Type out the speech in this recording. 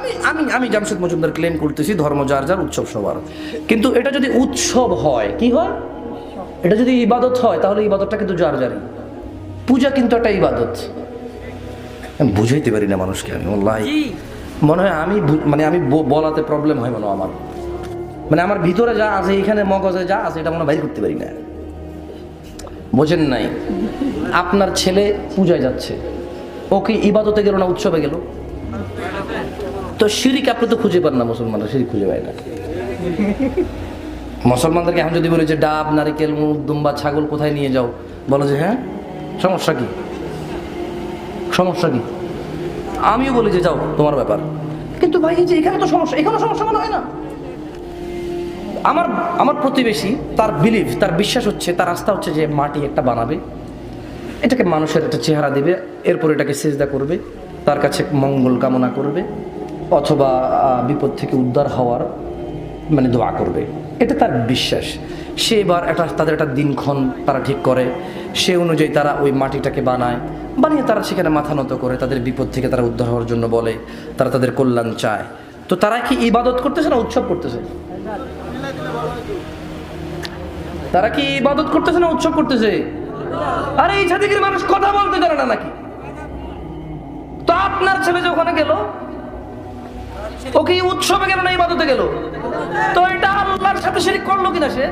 আমি আমি আমি জামশেদ মজুমদার ক্লেম করতেছি ধর্ম যার যার, উৎসব সবার, কিন্তু এটা যদি উৎসব হয়, কি হয়, এটা যদি ইবাদত হয় তাহলে ইবাদতটা কিন্তু যার যারই। পূজা কিন্তু একটা ইবাদত। আমি বুঝাইতে পারি না মানুষকে, আমি ওয়াল্লাহি মনে হয় মানে আমি বলাতে প্রবলেম হয় মনে হয় আমার, মানে আমার ভিতরে যা আছে, এখানে মগজে যা আছে, এটা মনে বাইর করতে পারি না। বোঝেন নাই? আপনার ছেলে পূজায় যাচ্ছে, ও কি ইবাদতে গেল না উৎসবে গেল? তো শিরিক আপনি তো খুঁজে পান না, মুসলমানরা শিরিক খুঁজে পায় না। মুসলমানদেরকে এখন যদি বলি যে ডাব, নারিকেল, মুগ, দুম্বা, ছাগল কোথায় নিয়ে যাও, বলো যে হ্যাঁ, সমস্যা কি, সমস্যা কি? আমিও বলি যে যাও, তোমার ব্যাপার। কিন্তু ভাই যে এখানে তো সমস্যা, এখানে সমস্যা মনে হয় না। আমার প্রতিবেশী, তার বিলিভ, তার বিশ্বাস হচ্ছে, তার আস্থা হচ্ছে যে মাটি একটা বানাবে, এটাকে মানুষের একটা চেহারা দিবে, এরপর এটাকে সিজদা করবে, তার কাছে মঙ্গল কামনা করবে, অথবা বিপদ থেকে উদ্ধার হওয়ার মানে দোয়া করবে, এটা তার বিশ্বাস। সে এবার তাদের একটা দিনক্ষণ তারা ঠিক করে, সে অনুযায়ী তারা ওই মাটিটাকে বানিয়ে তারা সেখানে মাথা নত করে, তাদের বিপদ থেকে তারা উদ্ধার হওয়ার জন্য বলে, তারা তাদের কল্যাণ চায়। তো তারা কি ইবাদত করতেছে না উৎসব করতেছে? তারা কি ইবাদত করতেছে না উৎসব করতেছে? আরে এই জাতির মানুষ কথা বলতে জানে না নাকি? তো আপনার ছেলে যে ওখানে গেল, ও কি উৎসবে গেল না ইবাদতে গেল? তো এটা আল্লাহর সাথে শিরক করলো কিনা সে?